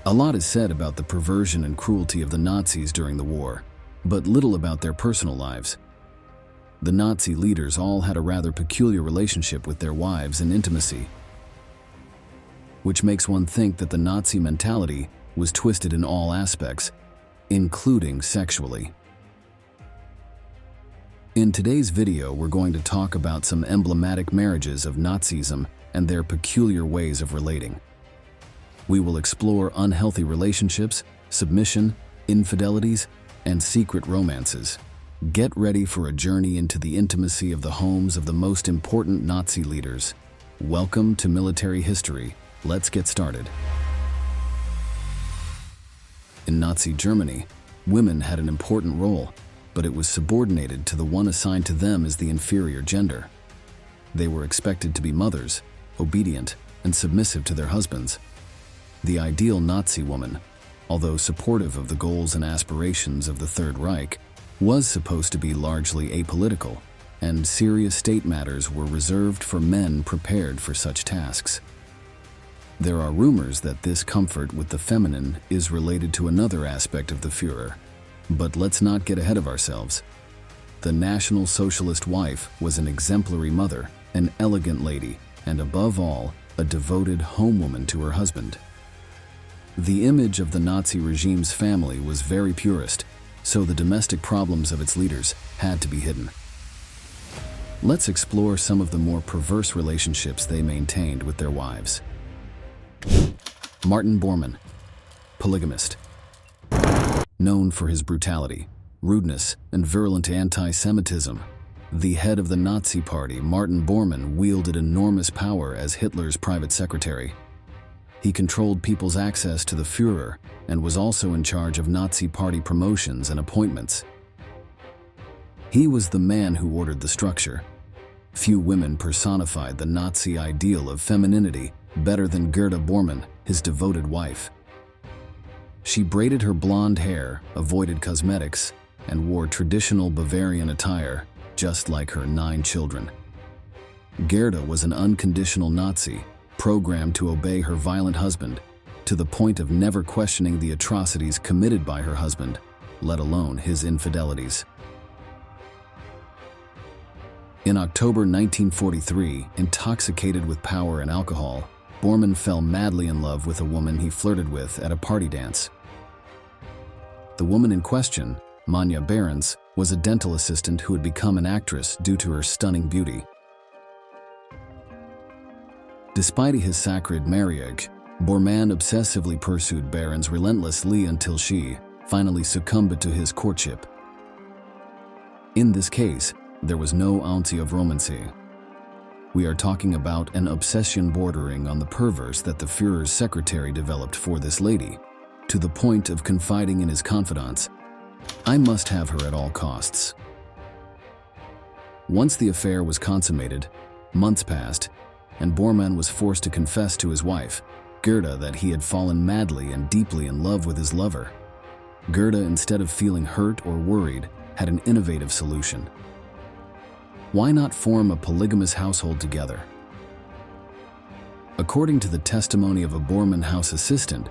A lot is said about the perversion and cruelty of the Nazis during the war, but little about their personal lives. The Nazi leaders all had a rather peculiar relationship with their wives and intimacy, which makes one think that the Nazi mentality was twisted in all aspects, including sexually. In today's video, we're going to talk about some emblematic marriages of Nazism and their peculiar ways of relating. We will explore unhealthy relationships, submission, infidelities, and secret romances. Get ready for a journey into the intimacy of the homes of the most important Nazi leaders. Welcome to Military History. Let's get started. In Nazi Germany, women had an important role, but it was subordinated to the one assigned to them as the inferior gender. They were expected to be mothers, obedient, and submissive to their husbands. The ideal Nazi woman, although supportive of the goals and aspirations of the Third Reich, was supposed to be largely apolitical, and serious state matters were reserved for men prepared for such tasks. There are rumors that this comfort with the feminine is related to another aspect of the Führer, but let's not get ahead of ourselves. The National Socialist wife was an exemplary mother, an elegant lady, and above all, a devoted homewoman to her husband. The image of the Nazi regime's family was very purist, so the domestic problems of its leaders had to be hidden. Let's explore some of the more perverse relationships they maintained with their wives. Martin Bormann, polygamist. Known for his brutality, rudeness, and virulent anti-Semitism, the head of the Nazi Party, Martin Bormann, wielded enormous power as Hitler's private secretary. He controlled people's access to the Führer and was also in charge of Nazi Party promotions and appointments. He was the man who ordered the structure. Few women personified the Nazi ideal of femininity better than Gerda Bormann, his devoted wife. She braided her blonde hair, avoided cosmetics, and wore traditional Bavarian attire, just like her 9 children. Gerda was an unconditional Nazi, programmed to obey her violent husband, to the point of never questioning the atrocities committed by her husband, let alone his infidelities. In October 1943, intoxicated with power and alcohol, Bormann fell madly in love with a woman he flirted with at a party dance. The woman in question, Manja Behrens, was a dental assistant who had become an actress due to her stunning beauty. Despite his sacred marriage, Bormann obsessively pursued Behrens relentlessly until she finally succumbed to his courtship. In this case, there was no ounce of romancy. We are talking about an obsession bordering on the perverse that the Führer's secretary developed for this lady, to the point of confiding in his confidants, "I must have her at all costs." Once the affair was consummated, months passed, and Bormann was forced to confess to his wife, Gerda, that he had fallen madly and deeply in love with his lover. Gerda, instead of feeling hurt or worried, had an innovative solution. Why not form a polygamous household together? According to the testimony of a Bormann house assistant,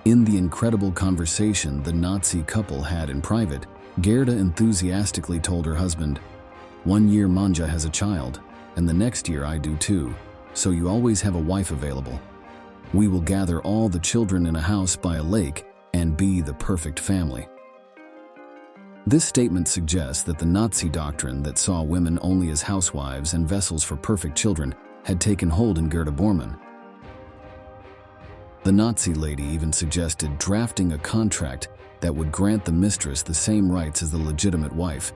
in the incredible conversation the Nazi couple had in private, Gerda enthusiastically told her husband, "One year Manja has a child, and the next year I do too, so you always have a wife available. We will gather all the children in a house by a lake and be the perfect family." This statement suggests that the Nazi doctrine that saw women only as housewives and vessels for perfect children had taken hold in Gerda Bormann. The Nazi lady even suggested drafting a contract that would grant the mistress the same rights as the legitimate wife,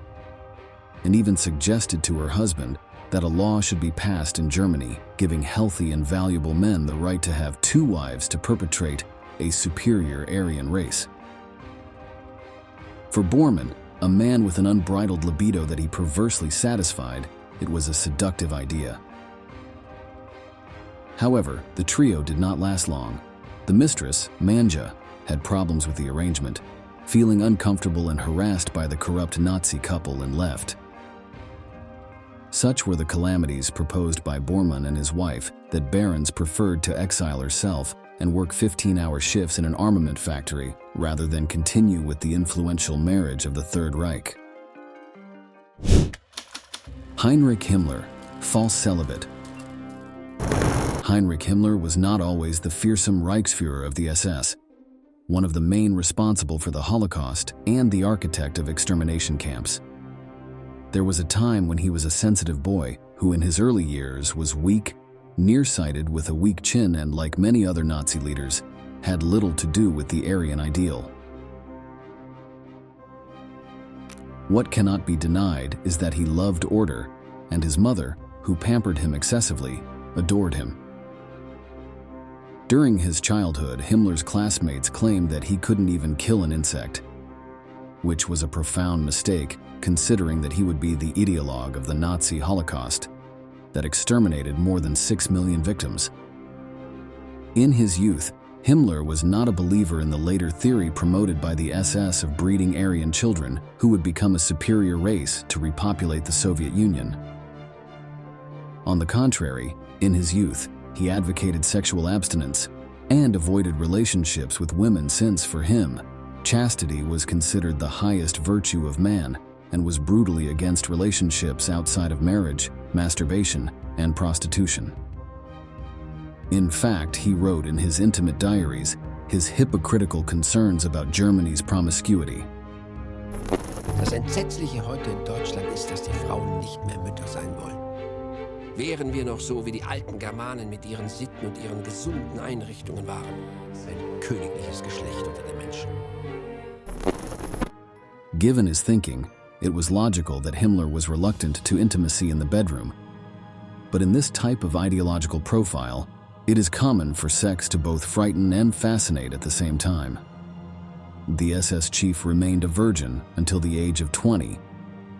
and even suggested to her husband that a law should be passed in Germany giving healthy and valuable men the right to have 2 wives to perpetrate a superior Aryan race. For Bormann, a man with an unbridled libido that he perversely satisfied, it was a seductive idea. However, the trio did not last long. The mistress, Manja, had problems with the arrangement, feeling uncomfortable and harassed by the corrupt Nazi couple, and left. Such were the calamities proposed by Bormann and his wife that Behrens preferred to exile herself and work 15-hour shifts in an armament factory rather than continue with the influential marriage of the Third Reich. Heinrich Himmler, false celibate. Heinrich Himmler was not always the fearsome Reichsfuhrer of the SS, one of the main responsible for the Holocaust and the architect of extermination camps. There was a time when he was a sensitive boy who in his early years was weak, nearsighted with a weak chin, and like many other Nazi leaders, had little to do with the Aryan ideal. What cannot be denied is that he loved order, and his mother, who pampered him excessively, adored him. During his childhood, Himmler's classmates claimed that he couldn't even kill an insect, which was a profound mistake considering that he would be the ideologue of the Nazi Holocaust that exterminated more than 6 million victims. In his youth, Himmler was not a believer in the later theory promoted by the SS of breeding Aryan children who would become a superior race to repopulate the Soviet Union. On the contrary, in his youth, he advocated sexual abstinence and avoided relationships with women since, for him, chastity was considered the highest virtue of man and was brutally against relationships outside of marriage, masturbation, and prostitution. In fact, he wrote in his intimate diaries his hypocritical concerns about Germany's promiscuity. Das Entsetzliche heute in Deutschland ist, dass die Frauen nicht mehr Mütter sein wollen. Wären wir noch so wie die alten Germanen mit ihren Sitten und ihren gesunden Einrichtungen waren, ein königliches Geschlecht unter den Menschen. Given his thinking, it was logical that Himmler was reluctant to intimacy in the bedroom. But in this type of ideological profile, it is common for sex to both frighten and fascinate at the same time. The SS chief remained a virgin until the age of 20,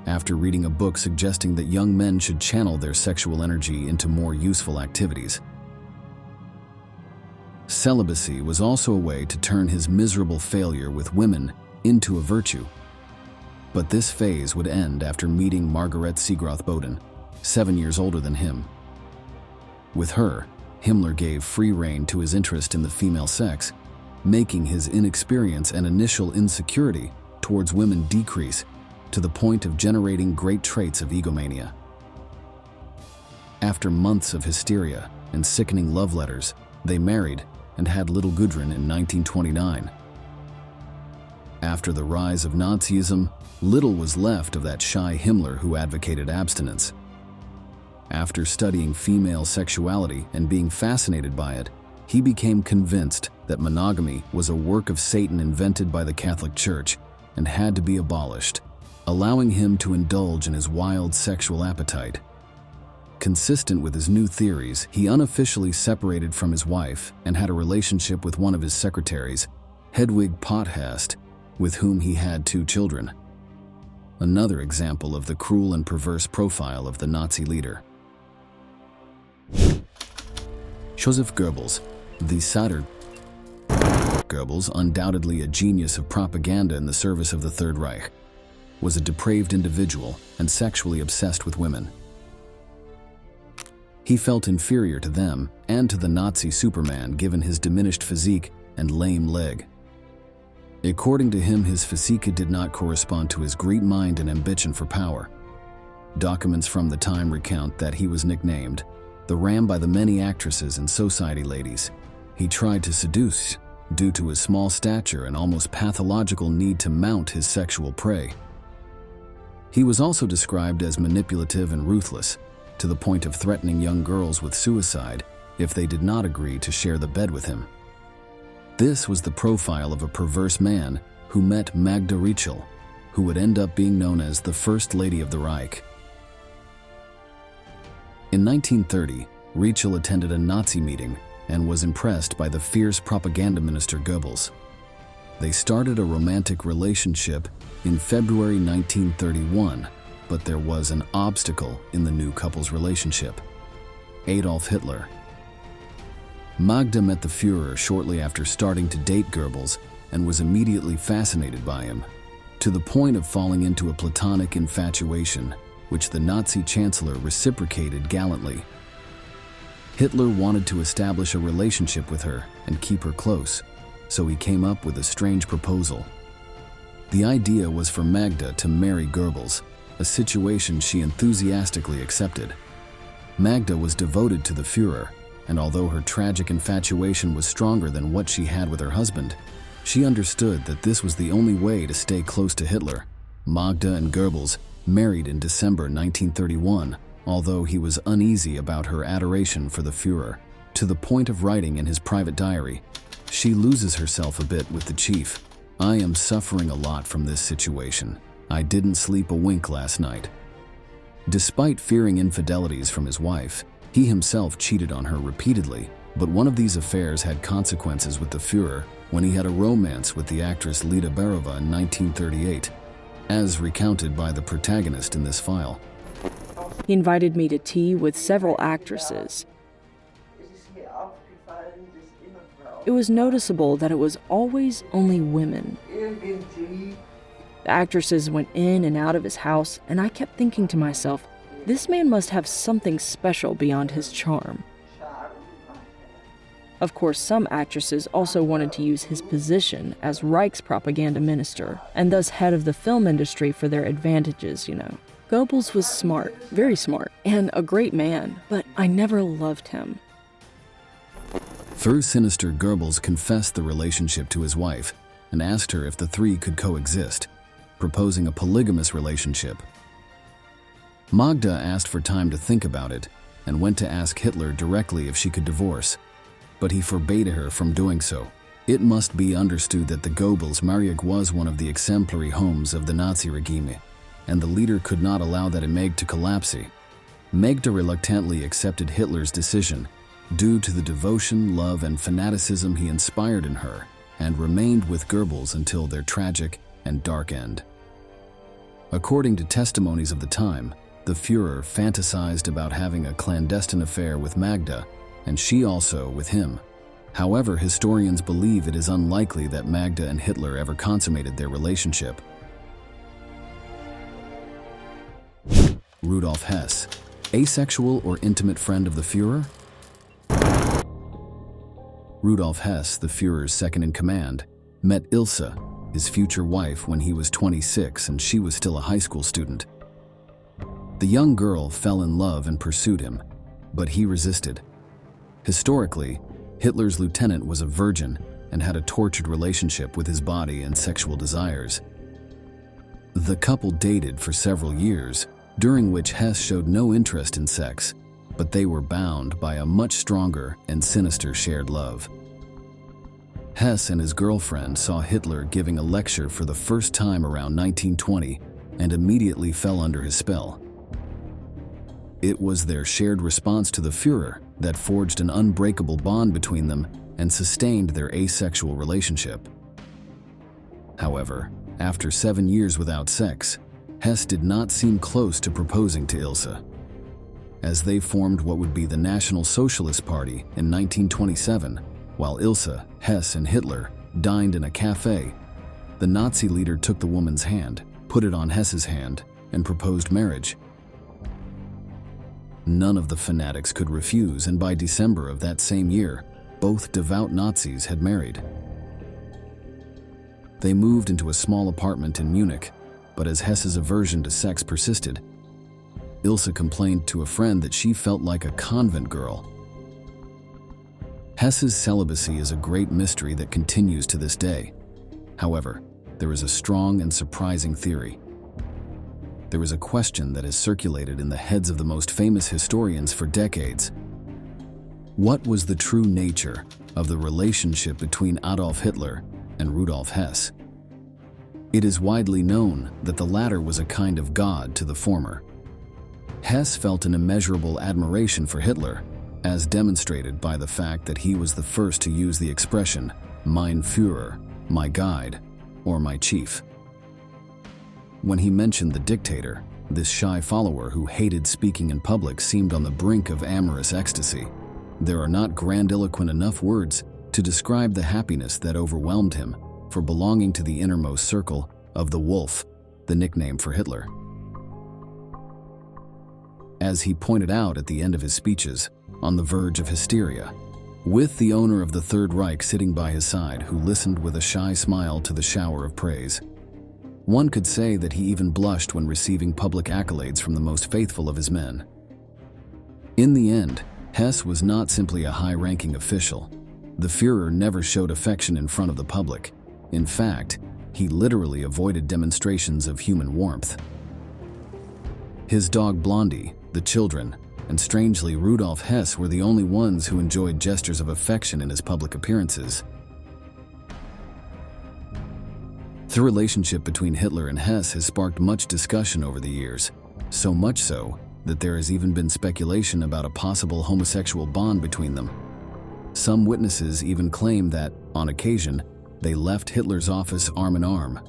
after reading a book suggesting that young men should channel their sexual energy into more useful activities. Celibacy was also a way to turn his miserable failure with women into a virtue. But this phase would end after meeting Margaret Seagroth-Boden, 7 years older than him. With her, Himmler gave free rein to his interest in the female sex, making his inexperience and initial insecurity towards women decrease to the point of generating great traits of egomania. After months of hysteria and sickening love letters, they married and had little Gudrun in 1929. After the rise of Nazism, little was left of that shy Himmler who advocated abstinence. After studying female sexuality and being fascinated by it, he became convinced that monogamy was a work of Satan invented by the Catholic Church and had to be abolished, allowing him to indulge in his wild sexual appetite. Consistent with his new theories, he unofficially separated from his wife and had a relationship with one of his secretaries, Hedwig Potthast, with whom he had 2 children. Another example of the cruel and perverse profile of the Nazi leader. Joseph Goebbels, the Satyr. Goebbels, undoubtedly a genius of propaganda in the service of the Third Reich, was a depraved individual and sexually obsessed with women. He felt inferior to them and to the Nazi Superman given his diminished physique and lame leg. According to him, his physique did not correspond to his great mind and ambition for power. Documents from the time recount that he was nicknamed the Ram by the many actresses and society ladies he tried to seduce due to his small stature and almost pathological need to mount his sexual prey. He was also described as manipulative and ruthless, to the point of threatening young girls with suicide if they did not agree to share the bed with him. This was the profile of a perverse man who met Magda Reichel, who would end up being known as the First Lady of the Reich. In 1930, Reichel attended a Nazi meeting and was impressed by the fierce propaganda minister Goebbels. They started a romantic relationship in February 1931, but there was an obstacle in the new couple's relationship: Adolf Hitler. Magda met the Führer shortly after starting to date Goebbels and was immediately fascinated by him, to the point of falling into a platonic infatuation, which the Nazi chancellor reciprocated gallantly. Hitler wanted to establish a relationship with her and keep her close, so he came up with a strange proposal. The idea was for Magda to marry Goebbels, a situation she enthusiastically accepted. Magda was devoted to the Führer, and although her tragic infatuation was stronger than what she had with her husband, she understood that this was the only way to stay close to Hitler. Magda and Goebbels married in December 1931, although he was uneasy about her adoration for the Führer, to the point of writing in his private diary, "She loses herself a bit with the chief. I am suffering a lot from this situation. I didn't sleep a wink last night." Despite fearing infidelities from his wife, he himself cheated on her repeatedly, but one of these affairs had consequences with the Führer when he had a romance with the actress Lida Berova in 1938, as recounted by the protagonist in this file. He invited me to tea with several actresses. It was noticeable that it was always only women. The actresses went in and out of his house, and I kept thinking to myself, this man must have something special beyond his charm. Of course, some actresses also wanted to use his position as Reich's propaganda minister, and thus head of the film industry for their advantages, Goebbels was smart, very smart, and a great man, but I never loved him. Through sinister, Goebbels confessed the relationship to his wife and asked her if the three could coexist, proposing a polygamous relationship. Magda asked for time to think about it and went to ask Hitler directly if she could divorce, but he forbade her from doing so. It must be understood that the Goebbels marriage was one of the exemplary homes of the Nazi regime, and the leader could not allow that image to collapse. Magda reluctantly accepted Hitler's decision due to the devotion, love, and fanaticism he inspired in her, and remained with Goebbels until their tragic and dark end. According to testimonies of the time, the Führer fantasized about having a clandestine affair with Magda, and she also with him. However, historians believe it is unlikely that Magda and Hitler ever consummated their relationship. Rudolf Hess, asexual or intimate friend of the Führer? Rudolf Hess, the Führer's second-in-command, met Ilse, his future wife, when he was 26 and she was still a high school student. The young girl fell in love and pursued him, but he resisted. Historically, Hitler's lieutenant was a virgin and had a tortured relationship with his body and sexual desires. The couple dated for several years, during which Hess showed no interest in sex, but they were bound by a much stronger and sinister shared love. Hess and his girlfriend saw Hitler giving a lecture for the first time around 1920 and immediately fell under his spell. It was their shared response to the Führer that forged an unbreakable bond between them and sustained their asexual relationship. However, after 7 years without sex, Hess did not seem close to proposing to Ilse. As they formed what would be the National Socialist Party in 1927, while Ilse, Hess, and Hitler dined in a cafe, the Nazi leader took the woman's hand, put it on Hess's hand, and proposed marriage. None of the fanatics could refuse, and by December of that same year, both devout Nazis had married. They moved into a small apartment in Munich, but as Hess's aversion to sex persisted, Ilse complained to a friend that she felt like a convent girl. Hess's celibacy is a great mystery that continues to this day. However, there is a strong and surprising theory. There is a question that has circulated in the heads of the most famous historians for decades. What was the true nature of the relationship between Adolf Hitler and Rudolf Hess? It is widely known that the latter was a kind of god to the former. Hess felt an immeasurable admiration for Hitler, as demonstrated by the fact that he was the first to use the expression "mein Führer," my guide, or my chief. When he mentioned the dictator, this shy follower who hated speaking in public seemed on the brink of amorous ecstasy. There are not grandiloquent enough words to describe the happiness that overwhelmed him for belonging to the innermost circle of the Wolf, the nickname for Hitler. As he pointed out at the end of his speeches, on the verge of hysteria, with the owner of the Third Reich sitting by his side who listened with a shy smile to the shower of praise. One could say that he even blushed when receiving public accolades from the most faithful of his men. In the end, Hess was not simply a high-ranking official. The Führer never showed affection in front of the public. In fact, he literally avoided demonstrations of human warmth. His dog Blondie, the children, and strangely Rudolf Hess were the only ones who enjoyed gestures of affection in his public appearances. The relationship between Hitler and Hess has sparked much discussion over the years, so much so that there has even been speculation about a possible homosexual bond between them. Some witnesses even claim that, on occasion, they left Hitler's office arm in arm.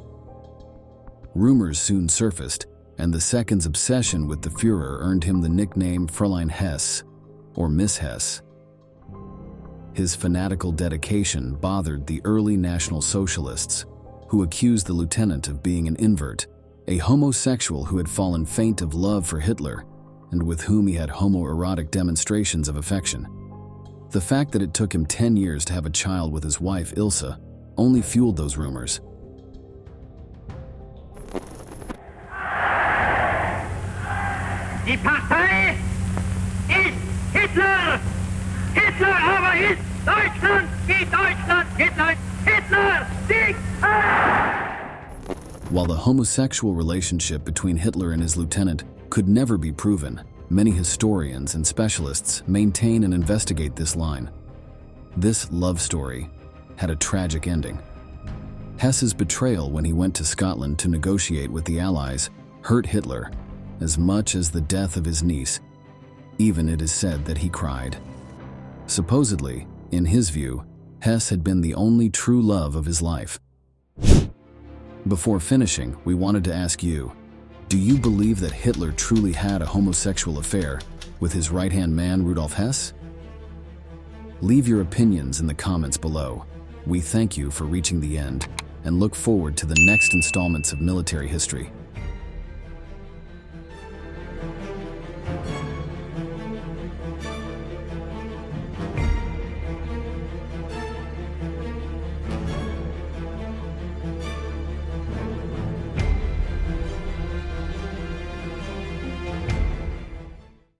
Rumors soon surfaced, and the second's obsession with the Führer earned him the nickname Fräulein Hess, or Miss Hess. His fanatical dedication bothered the early National Socialists, who accused the lieutenant of being an invert, a homosexual who had fallen faint of love for Hitler, and with whom he had homoerotic demonstrations of affection. The fact that it took him 10 years to have a child with his wife Ilse only fueled those rumors. Die Partei ist Hitler! Hitler aber ist Deutschland! Wie Deutschland Hitler! Hitler siegt! While the homosexual relationship between Hitler and his lieutenant could never be proven, many historians and specialists maintain and investigate this line. This love story had a tragic ending. Hess's betrayal when he went to Scotland to negotiate with the Allies hurt Hitler as much as the death of his niece. Even it is said that he cried. Supposedly, in his view, Hess had been the only true love of his life. Before finishing, we wanted to ask you, do you believe that Hitler truly had a homosexual affair with his right-hand man Rudolf Hess? Leave your opinions in the comments below. We thank you for reaching the end and look forward to the next installments of military history.